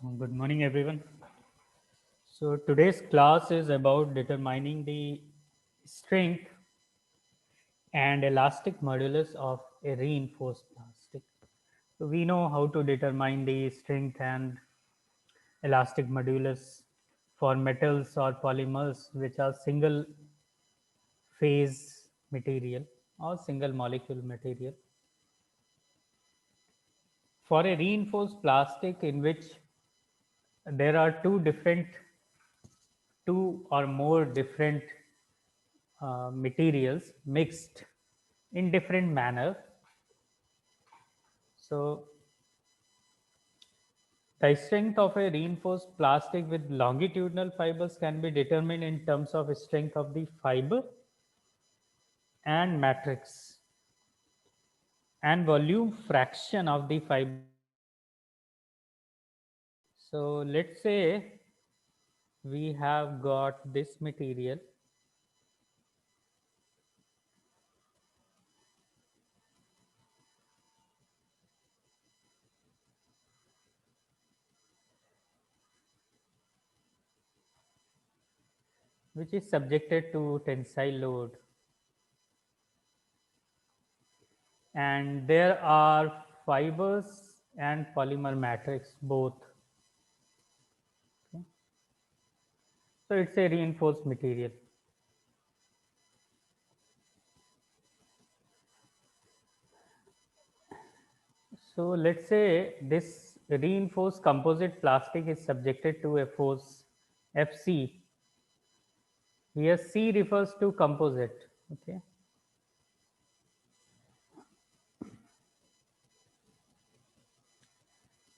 So, good morning, everyone. So, today's class is about determining the strength and elastic modulus of a reinforced plastic. So, we know how to determine the strength and elastic modulus for metals or polymers which are single phase material or single molecule material. For a reinforced plastic in which there are two or more different materials mixed in different manner. So the strength of a reinforced plastic with longitudinal fibers can be determined in terms of strength of the fiber and matrix and volume fraction of the fiber. So let's say we have got this material which is subjected to tensile load, and there are fibers and polymer matrix both. Okay. So it's a reinforced material. So let's say this reinforced composite plastic is subjected to a force Fc. Here C refers to composite. Okay.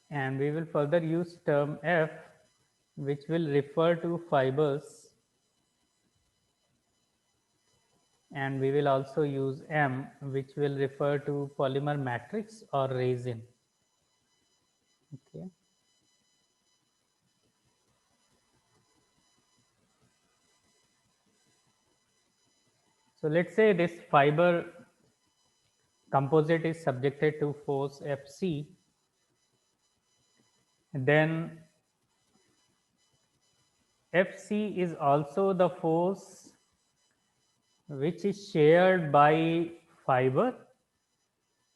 And we will further use term F, which will refer to fibers, and we will also use M, which will refer to polymer matrix or resin. Okay. So let's say this fiber composite is subjected to force Fc, then Fc is also the force which is shared by fiber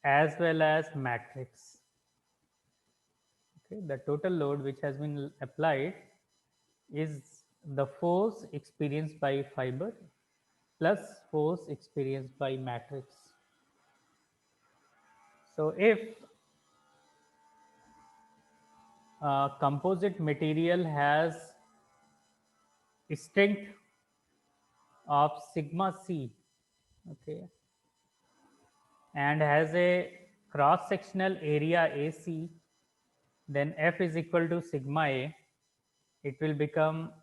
as well as matrix. Okay, the total load which has been applied is the force experienced by fiber plus force experienced by matrix. So if a composite material has strength of sigma c, okay, and has a cross sectional area AC, then F is equal to sigma A. It will become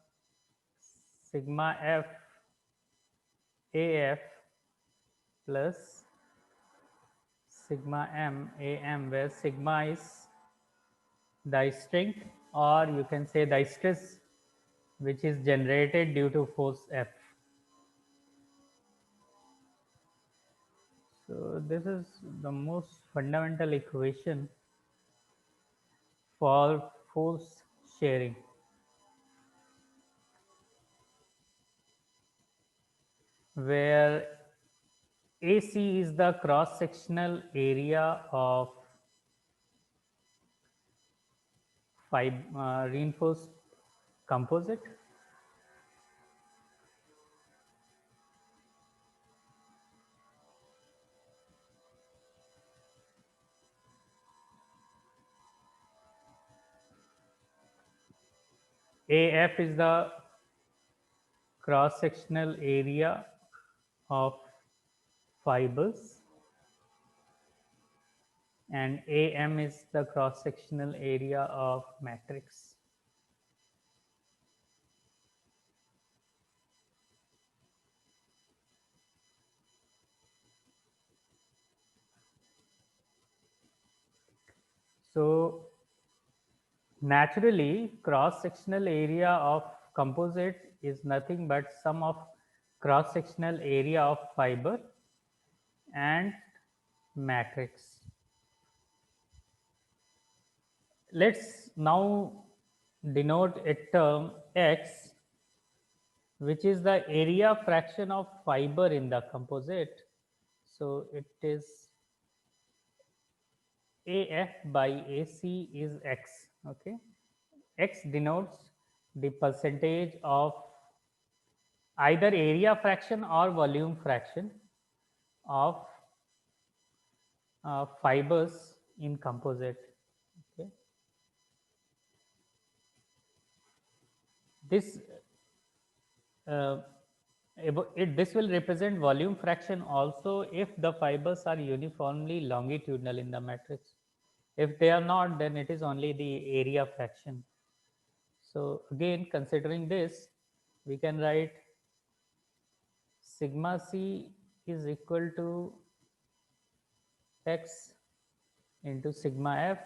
sigma F AF plus sigma M AM, where sigma is the strength, or you can say the stress which is generated due to force F. So this is the most fundamental equation for force sharing, where AC is the cross sectional area of reinforced composite, AF is the cross sectional area of fibers, and AM is the cross sectional area of matrix. So naturally, cross sectional area of composite is nothing but sum of cross sectional area of fiber and matrix. Let's now denote a term x, which is the area fraction of fiber in the composite. So it is AF by AC is X. Okay, X denotes the percentage of either area fraction or volume fraction of fibers in composite. Okay, this uh, this will represent volume fraction also if the fibers are uniformly longitudinal in the matrix. If they are not, then it is only the area fraction. So again, considering this, we can write sigma c is equal to x into sigma f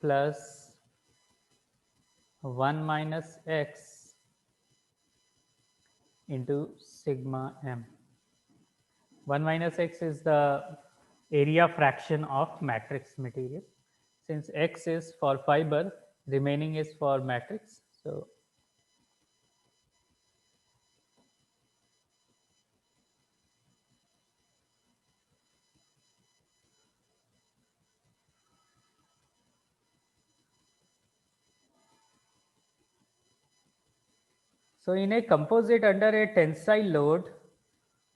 plus 1 minus x into sigma m. 1 minus x is the area fraction of matrix material. Since x is for fiber, remaining is for matrix. So in a composite under a tensile load,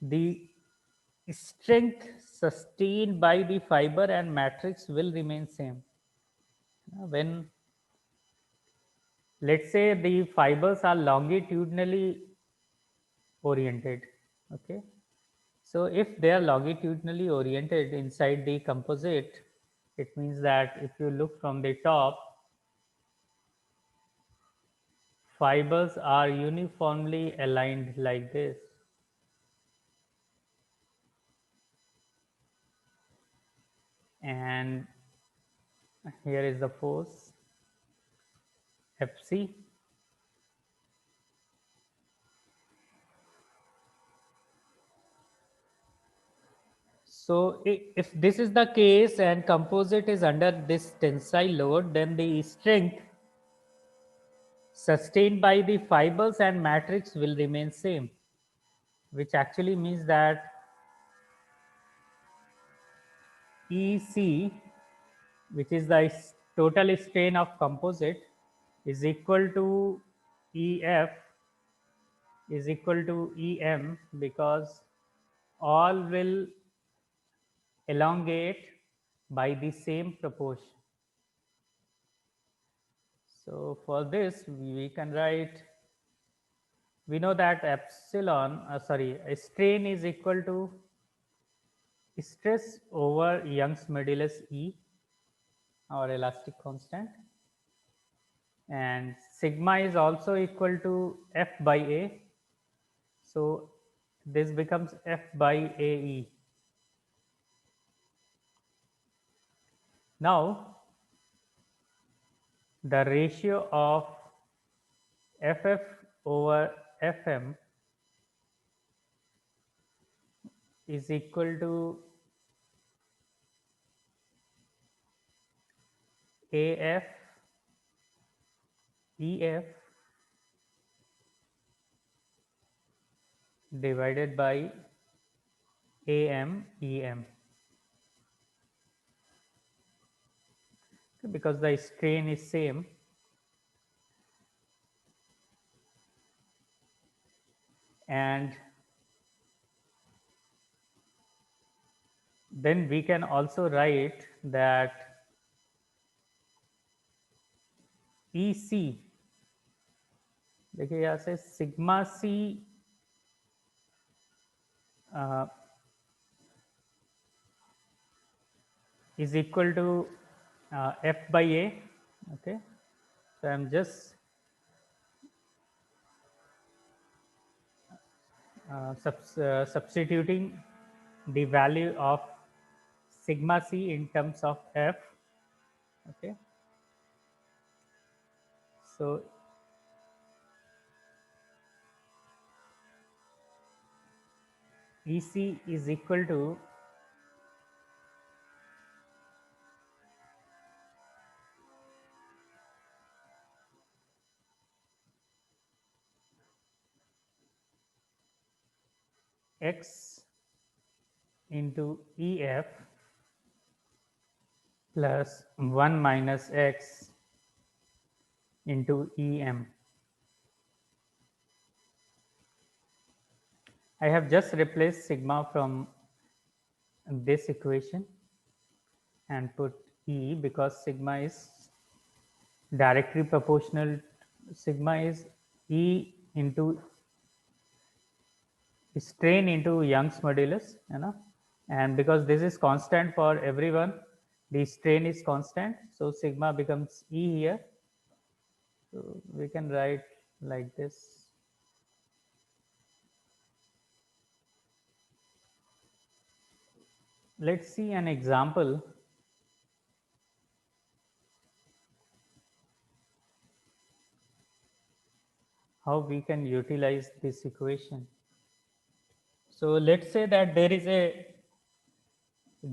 the strength sustained by the fiber and matrix will remain same. When, let's say, the fibers are longitudinally oriented, okay, so if they are longitudinally oriented inside the composite, it means that if you look from the top, fibers are uniformly aligned like this, and here is the force Fc. So if this is the case and composite is under this tensile load, then the strength sustained by the fibers and matrix will remain same, which actually means that EC, which is the total strain of composite, is equal to EF is equal to EM, because all will elongate by the same proportion. So for this, we can write, we know that strain is equal to stress over Young's modulus E, or elastic constant, and sigma is also equal to F by A. So this becomes F by AE. Now the ratio of FF over FM is equal to AF EF divided by AM EM, because the strain is same. And then we can also write that EC, देखिए यहाँ से sigma C is equal to F by A. Okay, so I'm just substituting the value of sigma C in terms of F. Okay, so EC is equal to x into EF plus 1 minus x into EM. I have just replaced sigma from this equation and put E because sigma is directly proportional. Sigma is E into strain into Young's modulus, and because this is constant for everyone, the strain is constant, so sigma becomes E here. So we can write like this. Let's see an example. How we can utilize this equation. So let's say that there is a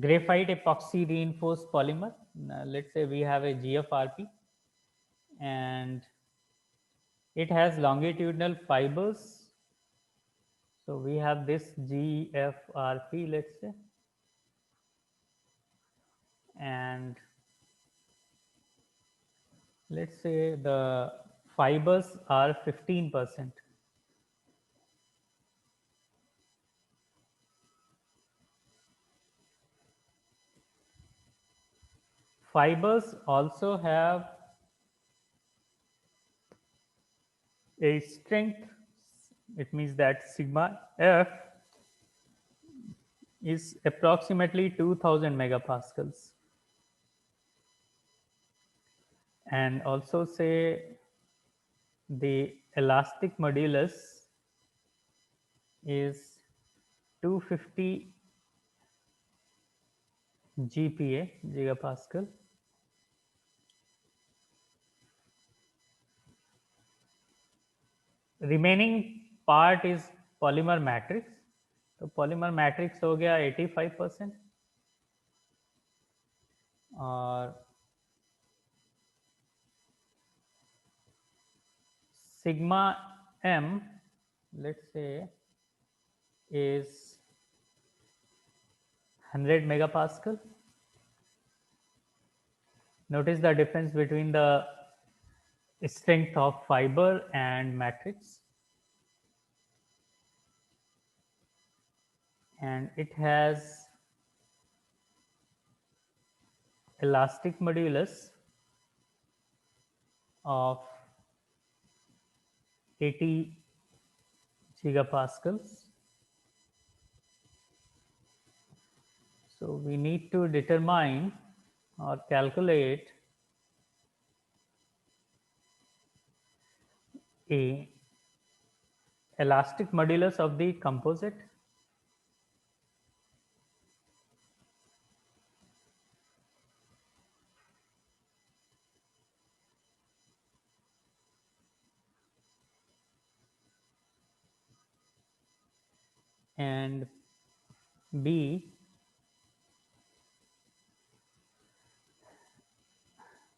graphite epoxy reinforced polymer. Now, let's say we have a GFRP and it has longitudinal fibers. So we have this GFRP, let's say, and let's say the fibers are 15%. Fibers also have a strength. It means that sigma F is approximately 2000 megapascals. And also say the elastic modulus is 250 GPa, gigapascal. Remaining part is polymer matrix. तो polymer matrix हो गया 85% और sigma m, let's say, is 100 megapascal. Notice the difference between the strength of fiber and matrix, and it has elastic modulus of 80 gigapascals. So we need to determine or calculate a elastic modulus of the composite and B,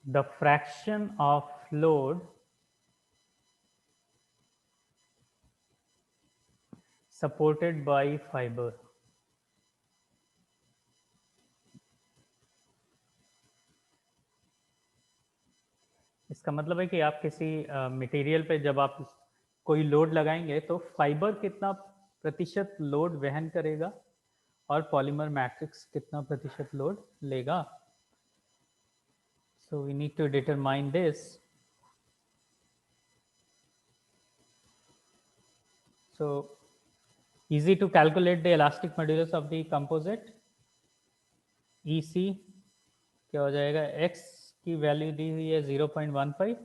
the fraction of load supported by fiber. इसका मतलब है कि आप किसी material पे जब आप कोई लोड लगाएंगे तो फाइबर कितना प्रतिशत लोड वहन करेगा और पॉलीमर मैट्रिक्स कितना प्रतिशत लोड लेगा. So we need to determine this. So easy to calculate the elastic modulus of the composite. EC क्या हो जाएगा, x की वैल्यू दी हुई है 0.15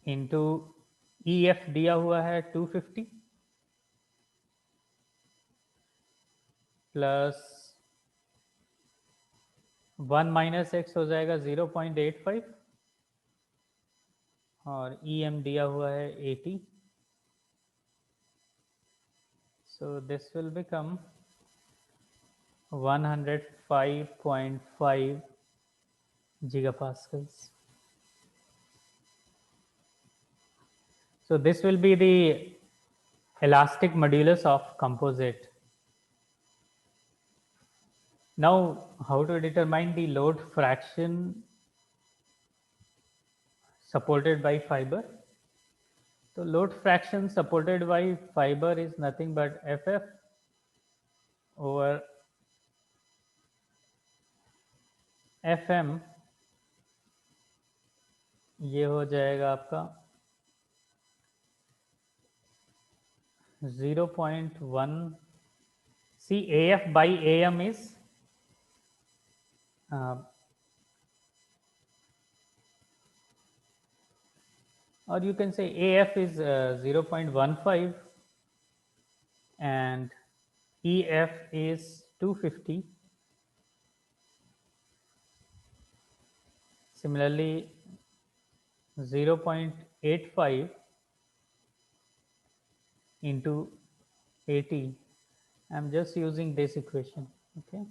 इंटू EF दिया हुआ है 250 प्लस 1 माइनस एक्स हो जाएगा 0.85 और EM दिया हुआ है 80. So this will become 105.5 gigapascals. So this will be the elastic modulus of composite. Now, how to determine the load fraction supported by fiber? So, load fraction supported by fiber is nothing but FF over FM. ये हो जाएगा आपका 0.1. See, AF by AM is uh, or you can say AF is 0.15 and EF is 250. Similarly, 0.85 into 80. I'm just using this equation. Okay.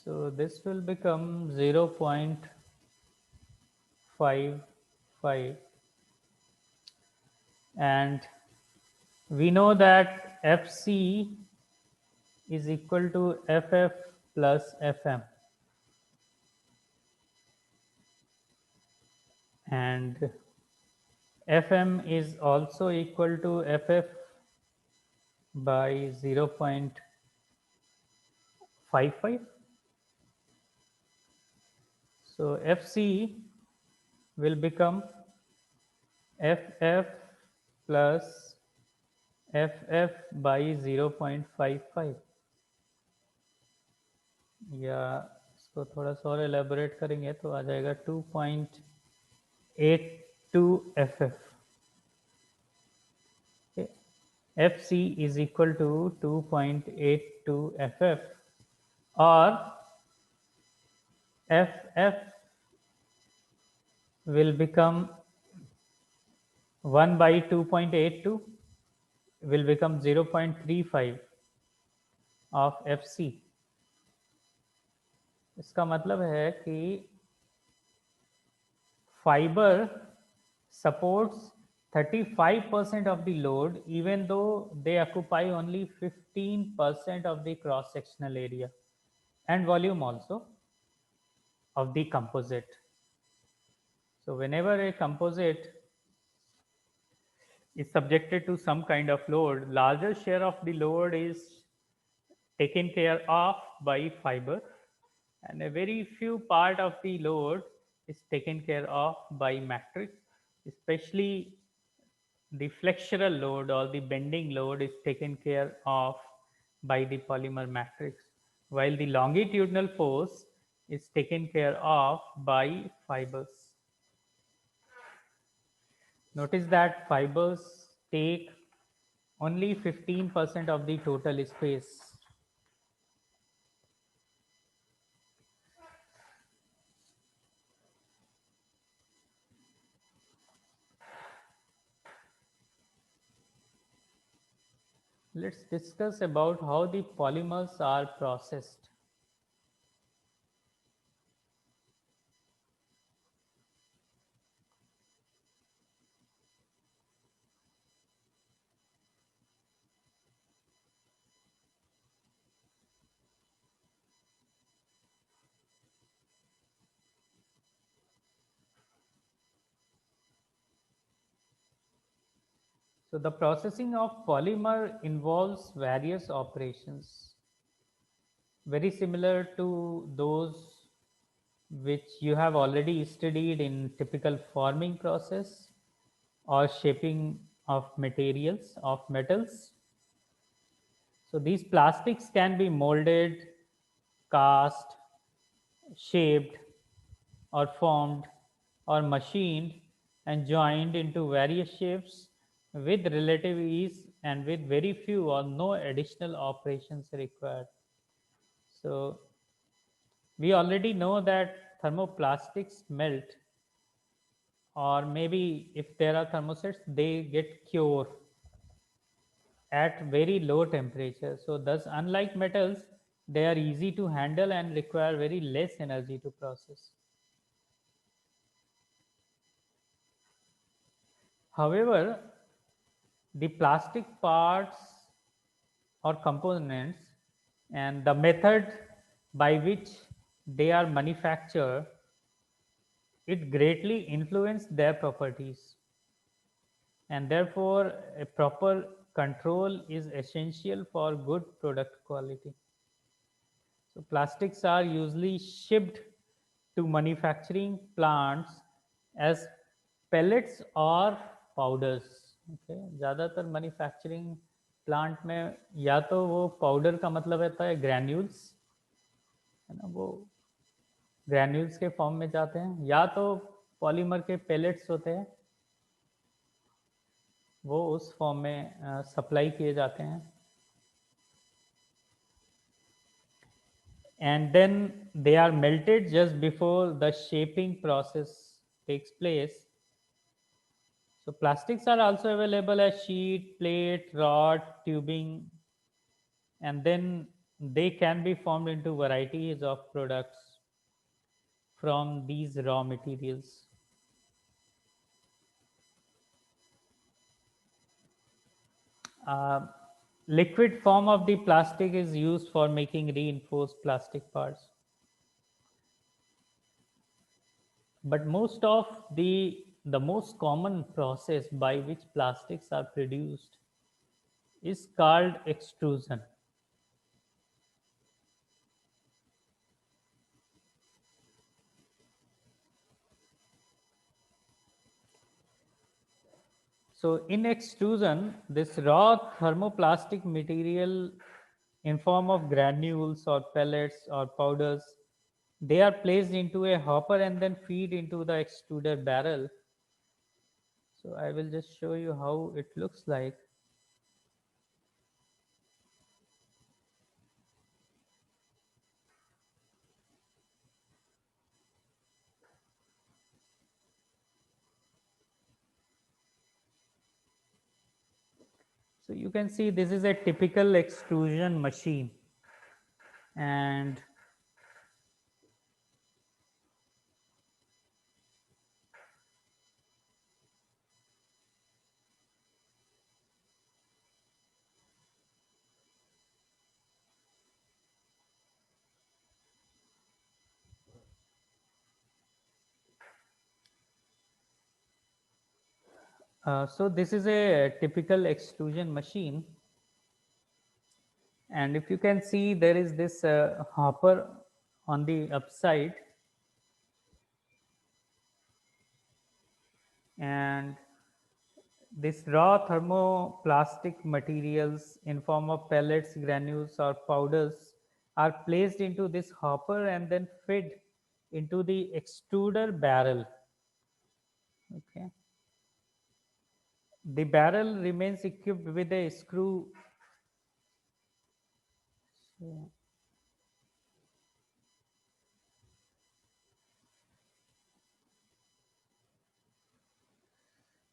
So this will become 0.55, and we know that FC is equal to FF plus FM, and FM is also equal to FF by 0.55. So FC will become FF plus FF by 0.55. या इसको थोड़ा सा और elaborate करेंगे तो आ जाएगा 2.82 FF. Okay. FC is equal to 2.82 FF, or FF will become 1 by 2.82 will become 0.35 of FC. इसका मतलब है कि fiber supports 35% of the load even though they occupy only 15% of the cross sectional area and volume also of the composite. So whenever a composite is subjected to some kind of load, larger share of the load is taken care of by fiber and a very few part of the load is taken care of by matrix, especially the flexural load or the bending load is taken care of by the polymer matrix, while the longitudinal force is taken care of by fibers. Notice that fibers take only 15% of the total space. Let's discuss about how the polymers are processed. So the processing of polymer involves various operations, very similar to those which you have already studied in typical forming process or shaping of materials of metals. So these plastics can be molded, cast, shaped or formed or machined and joined into various shapes with relative ease and with very few or no additional operations required. So we already know that thermoplastics melt, or maybe if there are thermostats, they get cure at very low temperature. So thus, unlike metals, they are easy to handle and require very less energy to process. However, the plastic parts or components and the method by which they are manufactured, it greatly influence their properties, and therefore a proper control is essential for good product quality. So plastics are usually shipped to manufacturing plants as pellets or powders. Okay, ज़्यादातर manufacturing plant में या तो वो powder का मतलब रहता है granules, है ना, वो ग्रैन्यूल्स के फॉर्म में जाते हैं, या तो पॉलीमर के पेलेट्स होते हैं, वो उस फॉर्म में सप्लाई किए जाते हैं, and then they are melted just before the shaping process takes place. So plastics are also available as sheet, plate, rod, tubing, and then they can be formed into varieties of products from these raw materials. Uh, Liquid form of the plastic is used for making reinforced plastic parts. But the most common process by which plastics are produced is called extrusion. So in extrusion, this raw thermoplastic material in form of granules or pellets or powders, they are placed into a hopper and then feed into the extruder barrel. So I will just show you how it looks like. So you can see this is a typical extrusion machine, and so this is a typical extrusion machine, and if you can see there is this hopper on the upside, and this raw thermoplastic materials in form of pellets, granules or powders are placed into this hopper and then fed into the extruder barrel. Okay. The barrel remains equipped with a screw. So,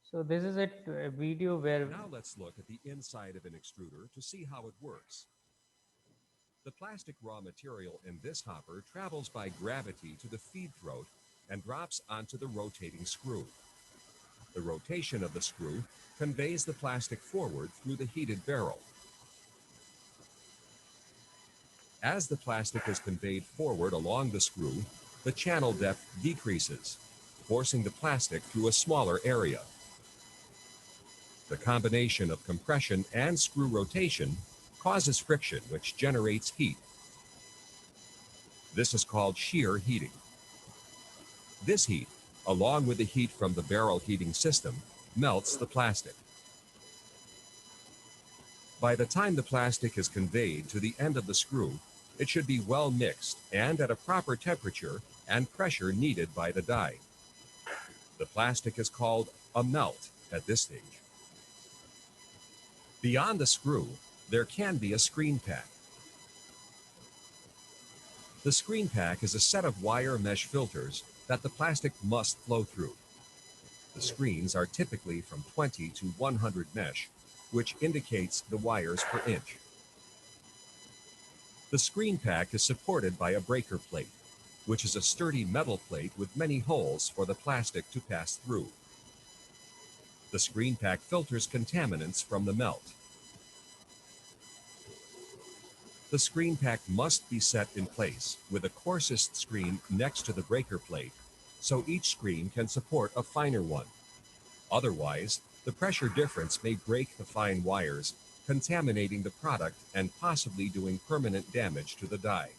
so this is a video where Now let's look at the inside of an extruder to see how it works. The plastic raw material in this hopper travels by gravity to the feed throat and drops onto the rotating screw. The rotation of the screw conveys the plastic forward through the heated barrel. As the plastic is conveyed forward along the screw, the channel depth decreases, forcing the plastic through a smaller area. The combination of compression and screw rotation causes friction, which generates heat. This is called shear heating. This heat, along with the heat from the barrel heating system, melts the plastic. By the time the plastic is conveyed to the end of the screw, it should be well mixed and at a proper temperature and pressure needed by the die. The plastic is called a melt at this stage. Beyond the screw, there can be a screen pack. The screen pack is a set of wire mesh filters that the plastic must flow through. The screens are typically from 20 to 100 mesh, which indicates the wires per inch. The screen pack is supported by a breaker plate, which is a sturdy metal plate with many holes for the plastic to pass through. The screen pack filters contaminants from the melt. The screen pack must be set in place with the coarsest screen next to the breaker plate, so each screen can support a finer one. Otherwise, the pressure difference may break the fine wires, contaminating the product and possibly doing permanent damage to the die.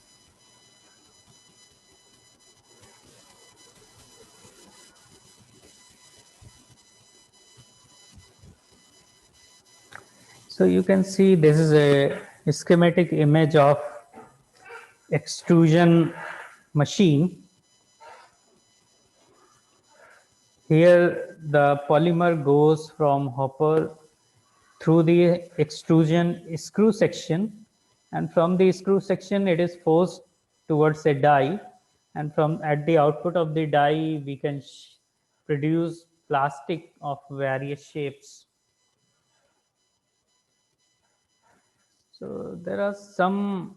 So you can see this is a schematic image of extrusion machine. Here the polymer goes from hopper through the extrusion screw section, and from the screw section it is forced towards a die, and from at the output of the die we can produce plastic of various shapes. So there are some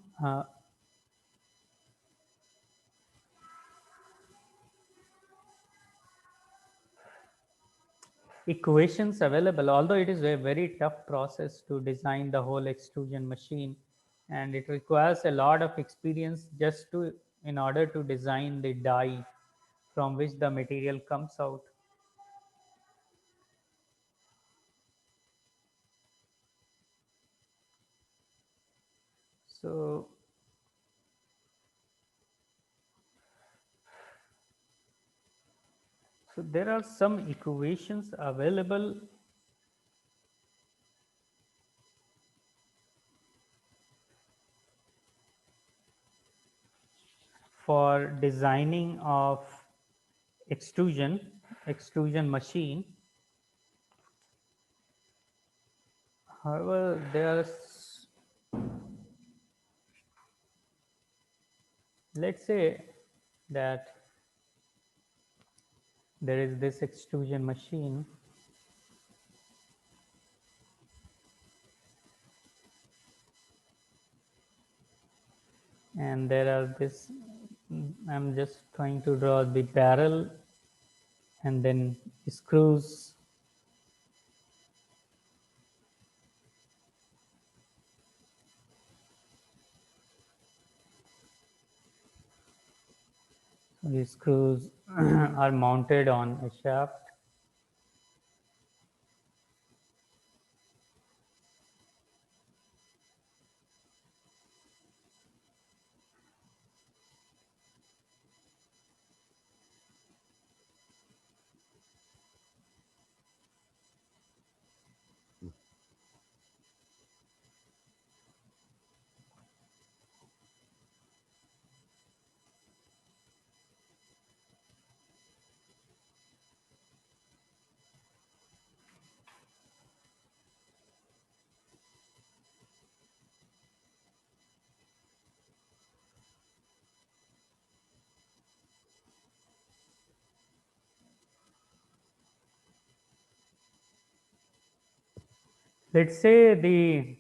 equations available, although it is a very tough process to design the whole extrusion machine, and it requires a lot of experience just to in order to design the die from which the material comes out. So there are some equations available for designing of extrusion machine. However, let's say that there is this extrusion machine, and there are this, I'm just trying to draw the barrel and then screws. So these screws are mounted on a shaft. Let's say the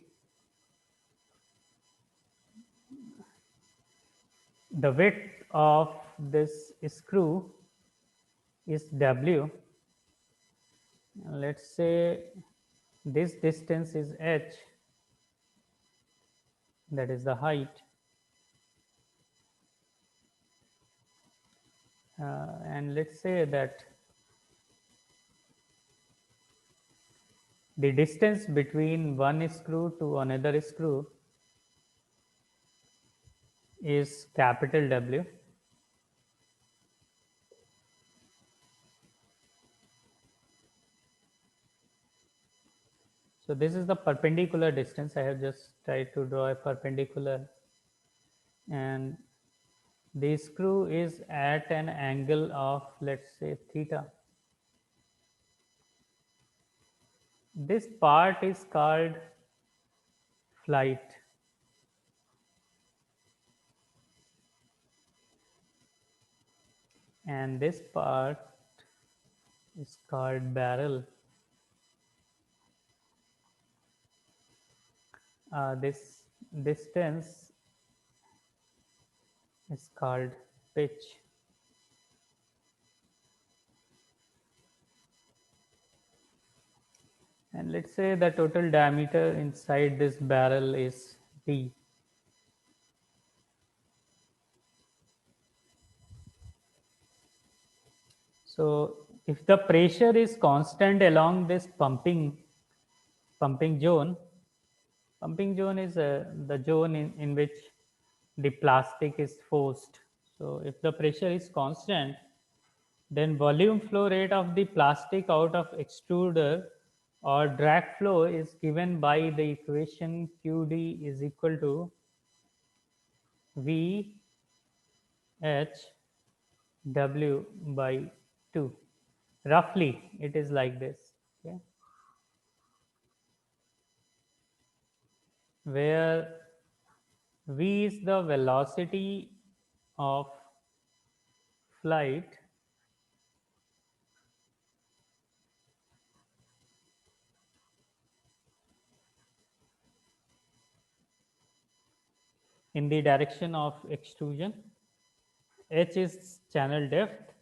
width of this screw is W. Let's say this distance is H, that is the height. And let's say that the distance between one screw to another screw is capital W. So this is the perpendicular distance. I have just tried to draw a perpendicular, and the screw is at an angle of, let's say, theta. This part is called flight, and this part is called barrel. This distance is called pitch. And let's say the total diameter inside this barrel is d. So if the pressure is constant along this pumping zone, pumping zone is the zone in which the plastic is forced. So if the pressure is constant, then volume flow rate of the plastic out of extruder or drag flow is given by the equation QD is equal to V H W by 2. Roughly, it is like this. Okay? Where V is the velocity of flight in the direction of extrusion, H is channel depth,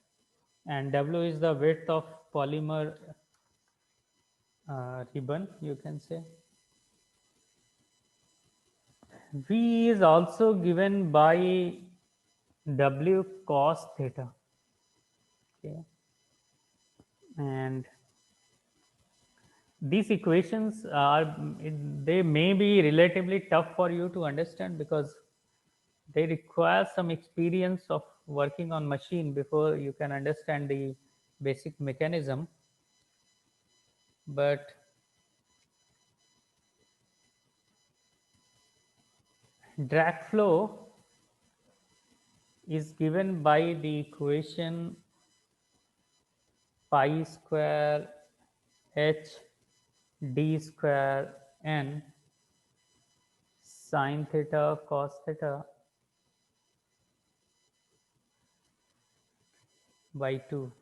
and W is the width of polymer ribbon, you can say. V is also given by W cos theta. Okay. And these equations they may be relatively tough for you to understand because they require some experience of working on machine before you can understand the basic mechanism. But drag flow is given by the equation pi square h d square n sine theta cos theta by 2.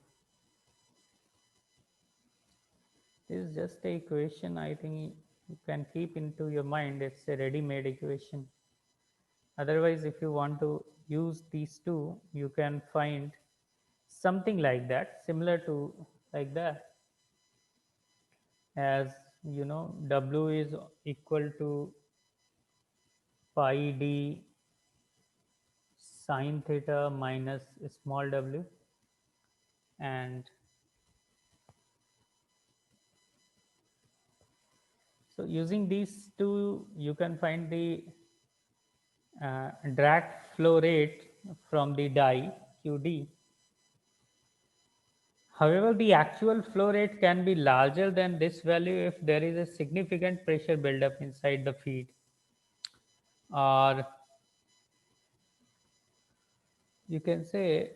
This is just a equation I think you can keep into your mind. It's a ready-made equation. Otherwise, if you want to use these two, you can find something like that, similar to like that, as you know, W is equal to pi d sine theta minus small w, and so using these two, you can find the drag flow rate from the die QD. However, the actual flow rate can be larger than this value if there is a significant pressure buildup inside the feed, or you can say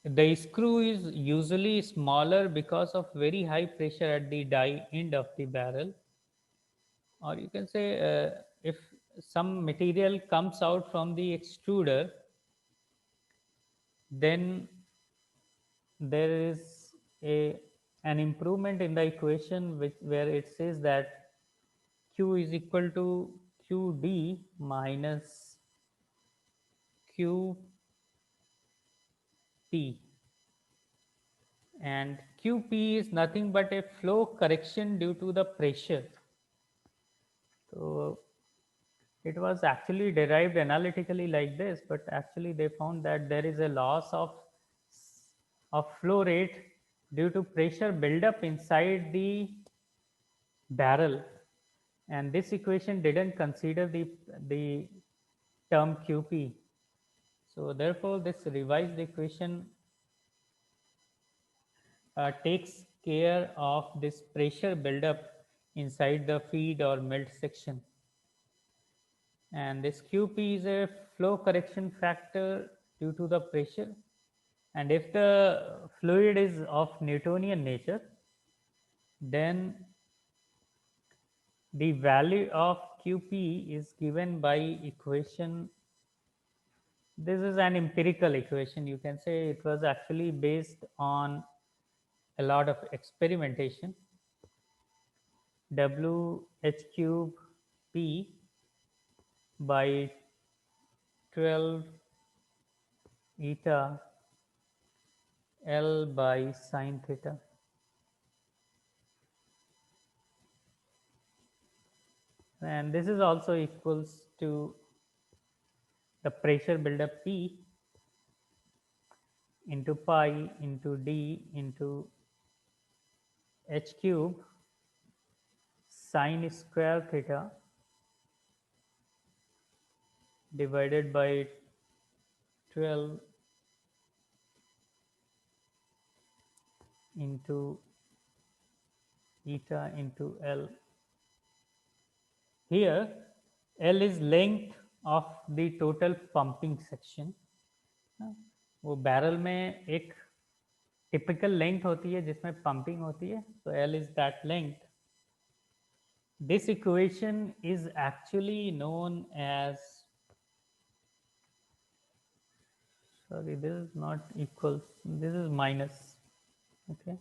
the screw is usually smaller because of very high pressure at the die end of the barrel, or you can say if some material comes out from the extruder, then there is a an improvement in the equation which where it says that Q is equal to QD minus QP, and QP is nothing but a flow correction due to the pressure. So it was actually derived analytically like this, but actually they found that there is a loss of flow rate due to pressure buildup inside the barrel, and this equation didn't consider the term QP. So therefore, this revised equation takes care of this pressure buildup inside the feed or melt section. And this QP is a flow correction factor due to the pressure. And if the fluid is of Newtonian nature, then the value of QP is given by equation. This is an empirical equation. You can say it was actually based on a lot of experimentation. WH cube P by 12 eta L by sine theta. and this is also equals to the pressure buildup P into pi into d into h cube sine square theta divided by 12 into eta into L. Here L is length of the total pumping section. वो barrel में एक typical length होती है जिसमें pumping होती है, so L is that length. This equation is actually known as, sorry, this is not equals, this is minus. Okay,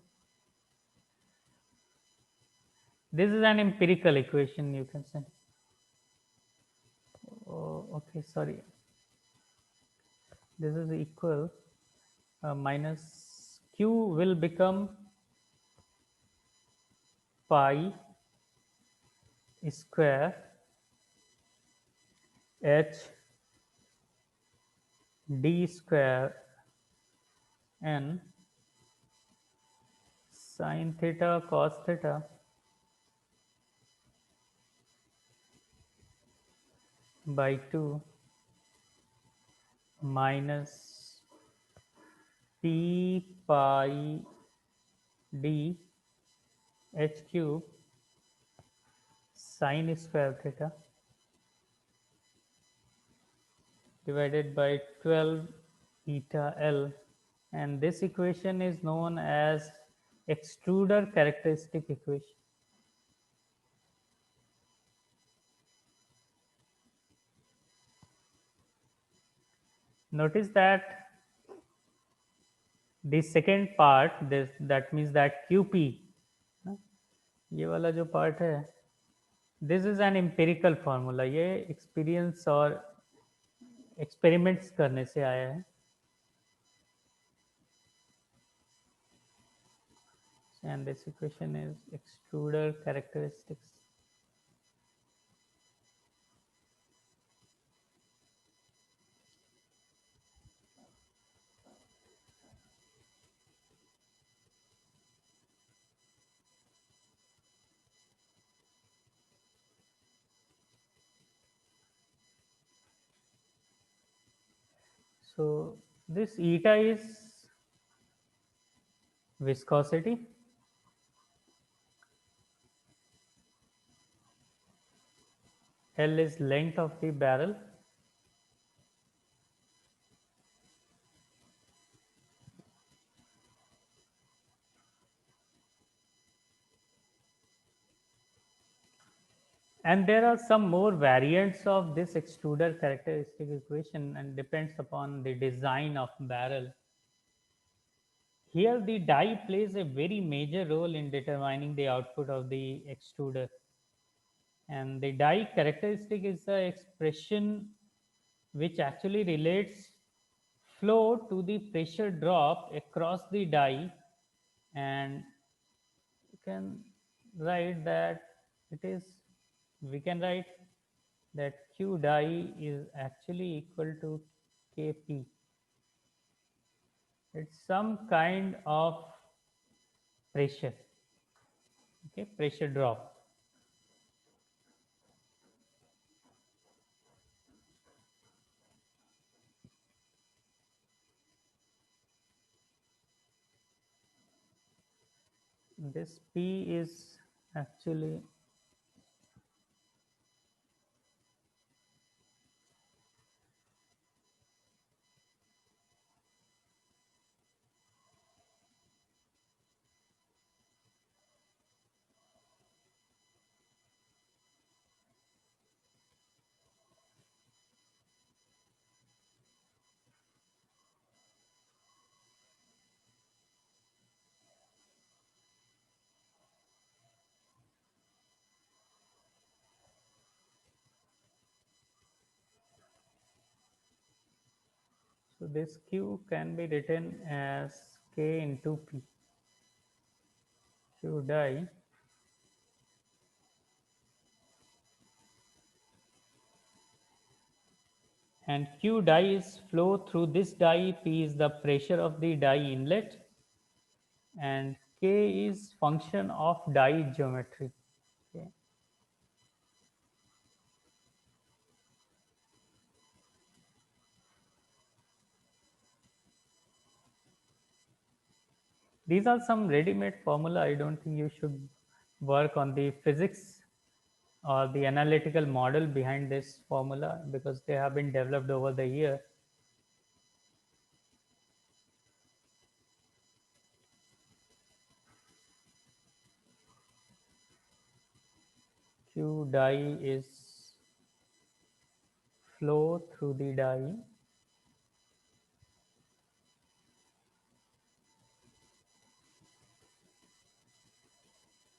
this is an empirical equation, you can say. Oh, okay, sorry, this is equal minus q will become pi square h d square n sin theta cos theta by 2 minus p pi d h cube sin square theta divided by 12 eta L, and this equation is known as extruder characteristic equation. Notice that the second part, this that means that QP, ये वाला जो part है, this is an empirical formula, ये experience और experiments करने से आया है, and this equation is extruder characteristics. So this eta is viscosity, L is length of the barrel, and there are some more variants of this extruder characteristic equation and depends upon the design of barrel. Here the die plays a very major role in determining the output of the extruder, and the die characteristic is the expression which actually relates flow to the pressure drop across the die, and you can write that it is, we can write that q die is actually equal to kp. It's some kind of pressure, okay, pressure drop. This p is actually so this q can be written as k into p. Q die and Q die is flow through this die, P is the pressure of the die inlet, and K is function of die geometry. Okay. These are some ready-made formula. I don't think you should work on the physics or the analytical model behind this formula because they have been developed over the year. Q die is flow through the die,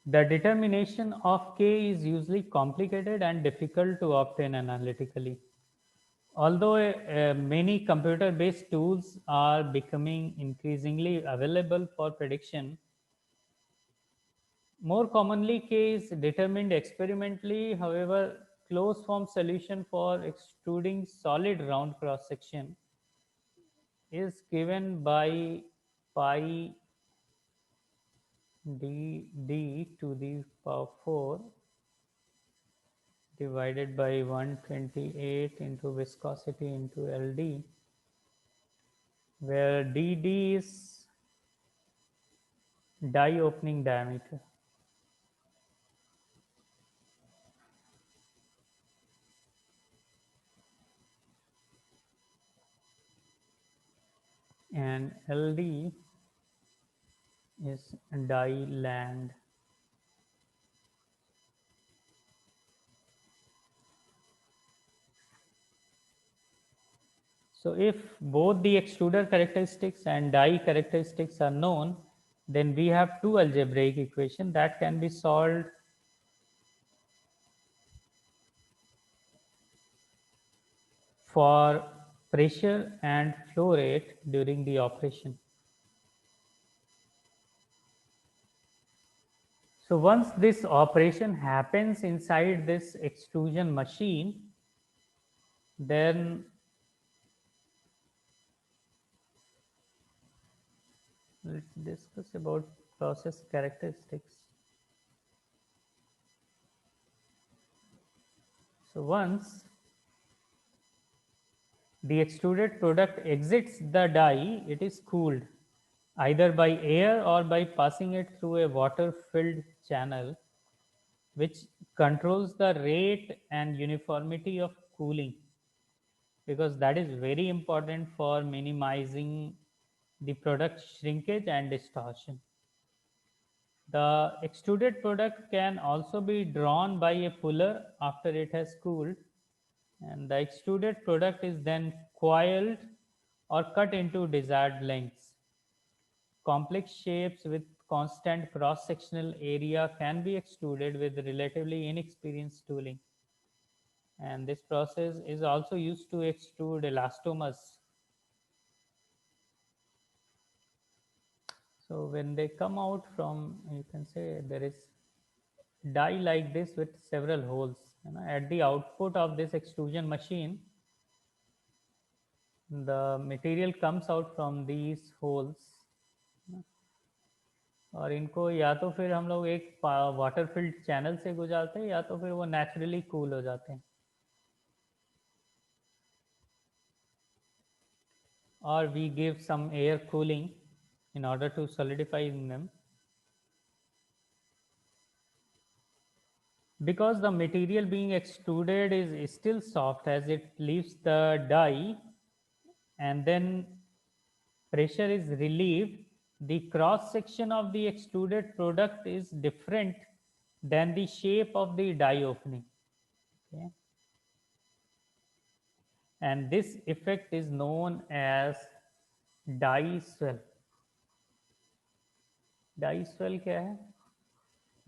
the determination of K is usually complicated and difficult to obtain analytically. Although many computer based tools are becoming increasingly available for prediction, more commonly K is determined experimentally. However, closed form solution for extruding solid round cross section is given by pi d to the power 4 divided by 128 into viscosity into LD, where dd is die opening diameter. And LD is die land. So if both the extruder characteristics and die characteristics are known, then we have two algebraic equations that can be solved for pressure and flow rate during the operation. So once this operation happens inside this extrusion machine, then let's discuss about process characteristics. So once the extruded product exits the die, it is cooled either by air or by passing it through a water filled channel, which controls the rate and uniformity of cooling, because that is very important for minimizing the product shrinkage and distortion. The extruded product can also be drawn by a puller after it has cooled, and the extruded product is then coiled or cut into desired lengths. Complex shapes with constant cross-sectional area can be extruded with relatively inexperienced tooling. And this process is also used to extrude elastomers. So when they come out from, you can say there is die like this with several holes. At the output of this extrusion machine, the material comes out from these holes, और इनको या तो फिर हम लोग एक water field channel से गुजारते हैं या तो फिर वो नेचुरली कूल हो जाते हैं, or we give some air cooling in order to solidify them. Because the material being extruded is still soft as it leaves the die and then pressure is relieved, the cross section of the extruded product is different than the shape of the die opening. Okay? And this effect is known as die swell. Die swell क्या है?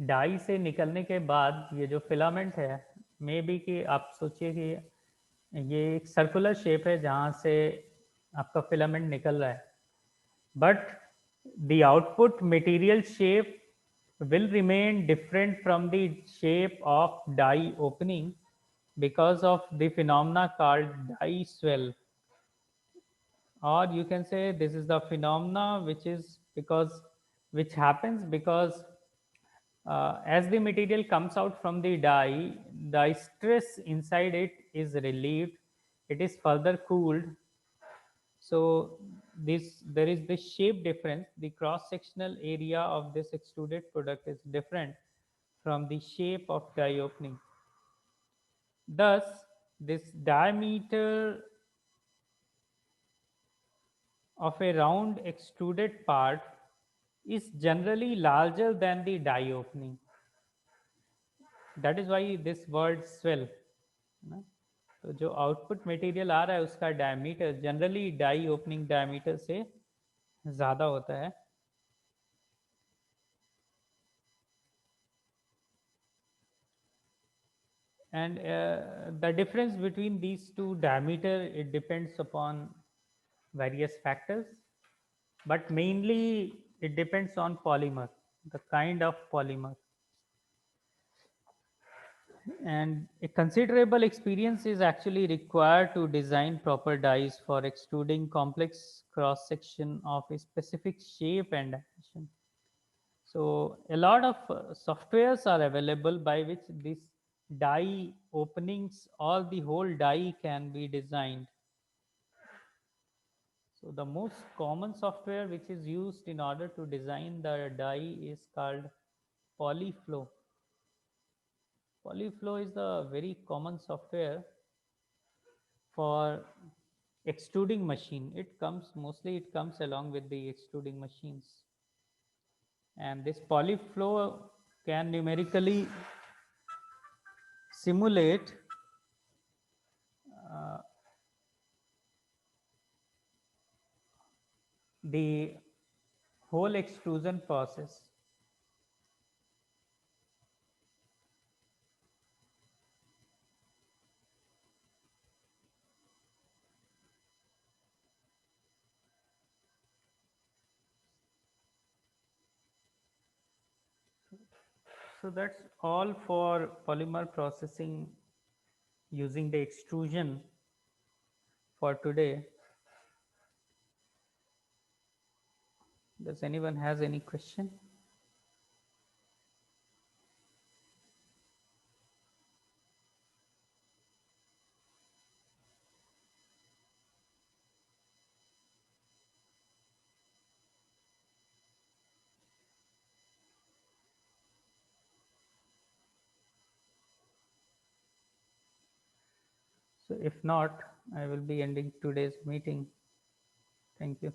Die से निकलने के बाद ये जो filament है, may be कि आप सोचिए कि ये एक सर्कुलर शेप है जहाँ से आपका फिलामेंट निकल रहा है, but the output material shape will remain different from the shape of die opening because of the phenomena called die swell, or you can say this is the phenomena which happens because as the material comes out from the die, the stress inside it is relieved, it is further cooled. So this there is this shape difference. The cross sectional area of this extruded product is different from the shape of die opening. Thus, this diameter of a round extruded part is generally larger than the die opening. That is why this word swell, है ना? तो जो output material आ रहा है उसका diameter generally die opening diameter से ज़्यादा होता है. And the difference between these two diameter, it depends upon various factors, but mainly it depends on polymer, the kind of polymer. And a considerable experience is actually required to design proper dies for extruding complex cross section of a specific shape and dimension. So a lot of softwares are available by which this die openings or the whole die can be designed. So the most common software which is used in order to design the die is called Polyflow. Polyflow is the very common software for extruding machine. It comes along with the extruding machines. And this Polyflow can numerically simulate uh, the whole extrusion process. So that's all for polymer processing using the extrusion for today. Does anyone has any question? So if not, I will be ending today's meeting. Thank you.